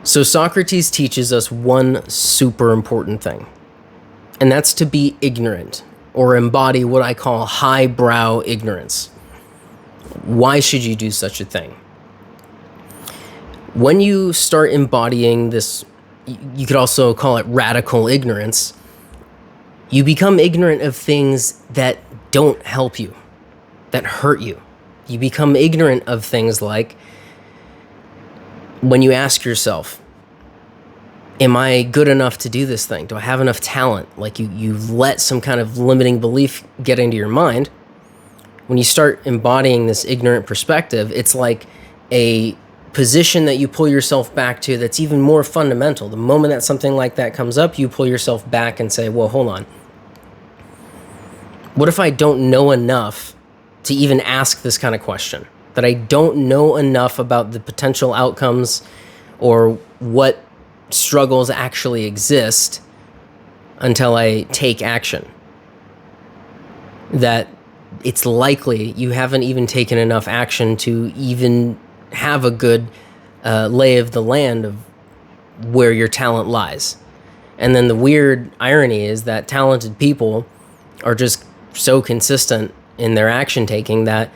So Socrates teaches us one super important thing, and that's to be ignorant or embody what I call highbrow ignorance. Why should you do such a thing? When you start embodying this, you could also call it radical ignorance, you become ignorant of things that don't help you, that hurt you. You become ignorant of things like when you ask yourself, am I good enough to do this thing? Do I have enough talent? Like you let some kind of limiting belief get into your mind. When you start embodying this ignorant perspective, it's like a position that you pull yourself back to that's even more fundamental. The moment that something like that comes up, you pull yourself back and say, well, hold on. What if I don't know enough to even ask this kind of question? That I don't know enough about the potential outcomes or what struggles actually exist until I take action. That it's likely you haven't even taken enough action to even have a good lay of the land of where your talent lies. And then the weird irony is that talented people are just so consistent in their action taking that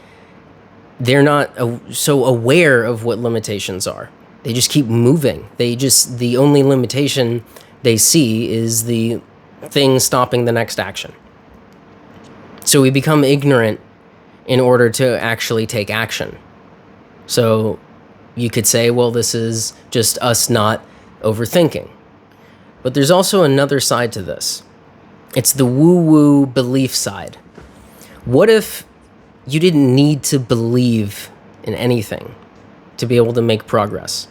they're not so aware of what limitations are. They just keep moving. The only limitation they see is the thing stopping the next action. So we become ignorant in order to actually take action. So you could say, well, this is just us not overthinking. But there's also another side to this. It's the woo-woo belief side. What if you didn't need to believe in anything to be able to make progress?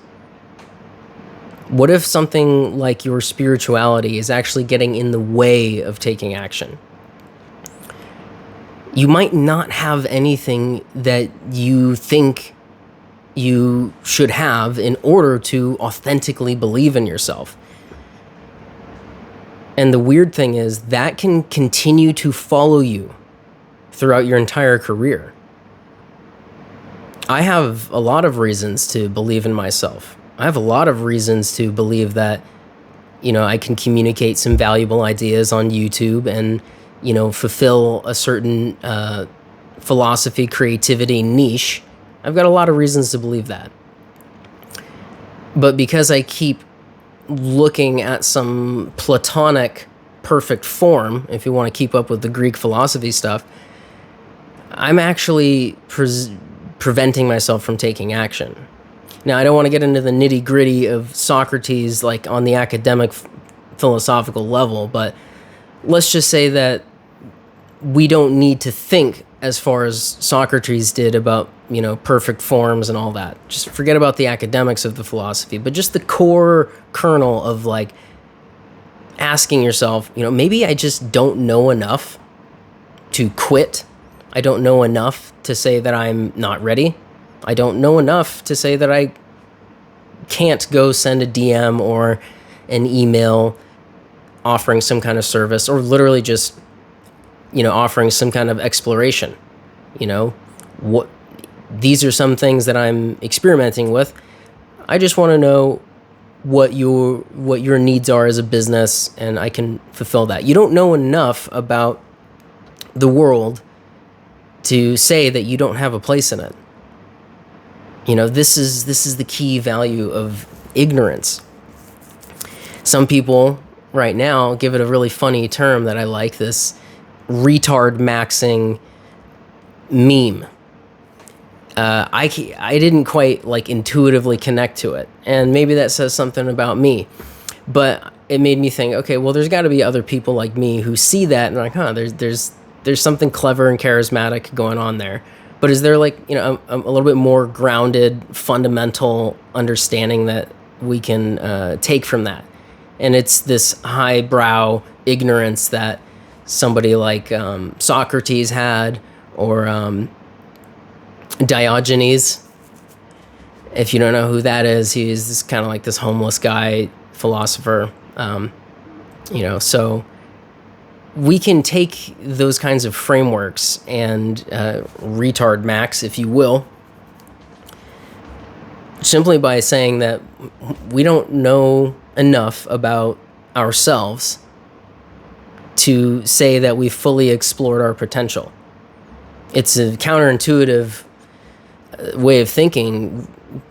What if something like your spirituality is actually getting in the way of taking action? You might not have anything that you think you should have in order to authentically believe in yourself. And the weird thing is that can continue to follow you throughout your entire career. I have a lot of reasons to believe in myself. I have a lot of reasons to believe that, I can communicate some valuable ideas on YouTube and, fulfill a certain philosophy, creativity niche. I've got a lot of reasons to believe that. But because I keep looking at some Platonic perfect form, if you want to keep up with the Greek philosophy stuff, I'm actually preventing myself from taking action. Now, I don't want to get into the nitty-gritty of Socrates, like on the academic philosophical level, but let's just say that we don't need to think as far as Socrates did about, perfect forms and all that. Just forget about the academics of the philosophy, but just the core kernel of like asking yourself, maybe I just don't know enough to quit. I don't know enough to say that I'm not ready. I don't know enough to say that I can't go send a DM or an email offering some kind of service, or literally just, offering some kind of exploration. These are some things that I'm experimenting with. I just want to know what your needs are as a business, and I can fulfill that. You don't know enough about the world to say that you don't have a place in it. This is the key value of ignorance. Some people right now give it a really funny term that I like, this retard maxing meme. I didn't quite intuitively connect to it, and maybe that says something about me, but it made me think, okay, well, there's got to be other people like me who see that and are like, there's something clever and charismatic going on there. But is there a little bit more grounded, fundamental understanding that we can take from that? And it's this highbrow ignorance that somebody like Socrates had, or Diogenes. If you don't know who that is, he's this kind of like this homeless guy, philosopher. So we can take those kinds of frameworks and retard max, if you will, simply by saying that we don't know enough about ourselves to say that we've fully explored our potential. It's a counterintuitive way of thinking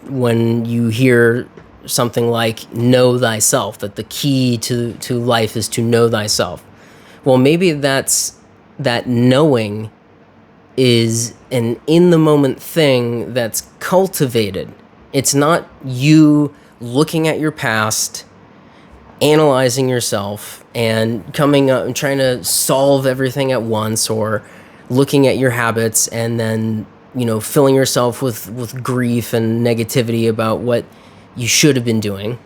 when you hear something like know thyself, that the key to life is to know thyself. Well, maybe that knowing is an in-the-moment thing that's cultivated. It's not you looking at your past, analyzing yourself, and coming up and trying to solve everything at once, or looking at your habits and then, filling yourself with grief and negativity about what you should have been doing.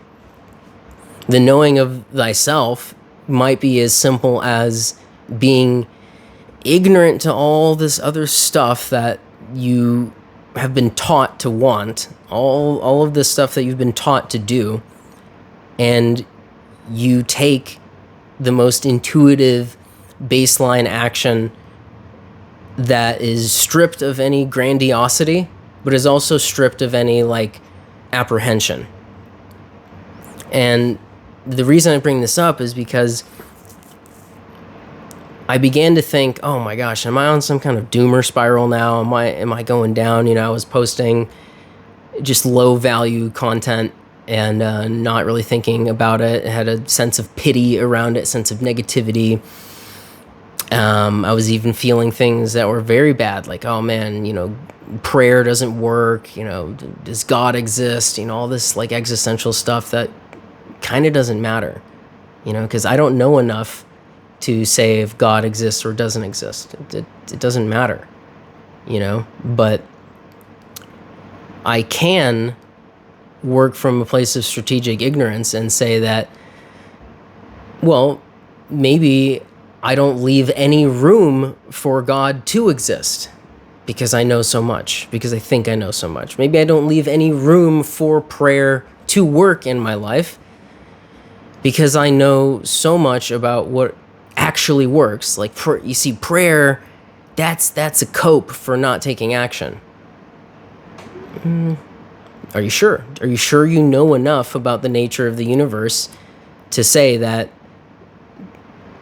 The knowing of thyself might be as simple as being ignorant to all this other stuff that you have been taught to want, all of this stuff that you've been taught to do, and you take the most intuitive baseline action that is stripped of any grandiosity, but is also stripped of any apprehension. And the reason I bring this up is because I began to think, oh my gosh, am I on some kind of doomer spiral now? Am I going down? I was posting just low value content and not really thinking about it. It had a sense of pity around it, sense of negativity. I was even feeling things that were very bad, like, oh man, prayer doesn't work, does God exist? All this existential stuff that kind of doesn't matter, because I don't know enough to say if God exists or doesn't exist. It doesn't matter, but I can work from a place of strategic ignorance and say that, well, maybe I don't leave any room for God to exist because I know so much, because I think I know so much. Maybe I don't leave any room for prayer to work in my life because I know so much about what actually works. You see, prayer, that's a cope for not taking action. Are you sure? Are you sure you know enough about the nature of the universe to say that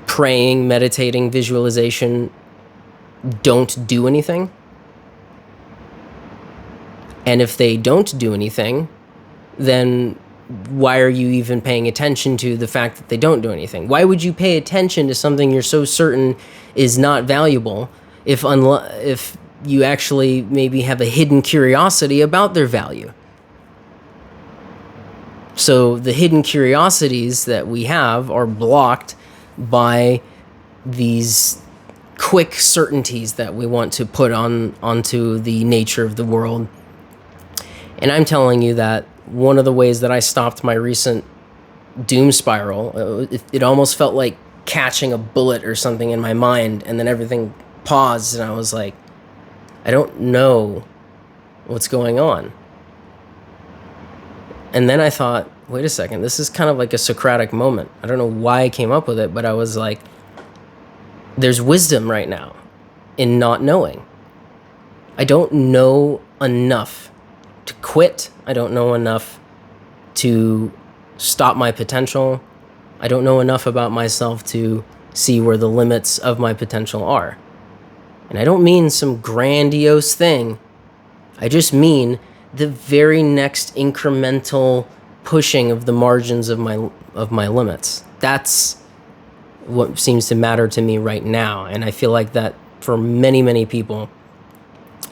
praying, meditating, visualization don't do anything? And if they don't do anything, then why are you even paying attention to the fact that they don't do anything? Why would you pay attention to something you're so certain is not valuable if you actually maybe have a hidden curiosity about their value? So the hidden curiosities that we have are blocked by these quick certainties that we want to put onto the nature of the world. And I'm telling you that one of the ways that I stopped my recent doom spiral, it almost felt like catching a bullet or something in my mind, and then everything paused and I was like, I don't know what's going on. And then I thought, wait a second, this is kind of like a Socratic moment. I don't know why I came up with it, but I was like, there's wisdom right now in not knowing. I don't know enough to quit. I don't know enough to stop my potential. I don't know enough about myself to see where the limits of my potential are. And I don't mean some grandiose thing. I just mean the very next incremental pushing of the margins of my limits. That's what seems to matter to me right now. And I feel like that for many, many people,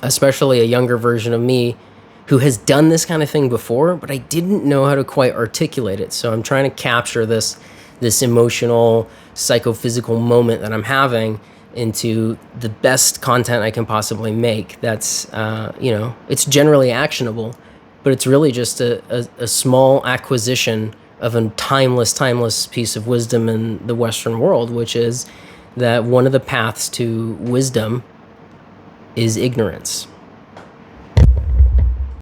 especially a younger version of me who has done this kind of thing before, but I didn't know how to quite articulate it. So I'm trying to capture this emotional, psychophysical moment that I'm having into the best content I can possibly make. That's, it's generally actionable, but it's really just a small acquisition of a timeless piece of wisdom in the Western world, which is that one of the paths to wisdom is ignorance.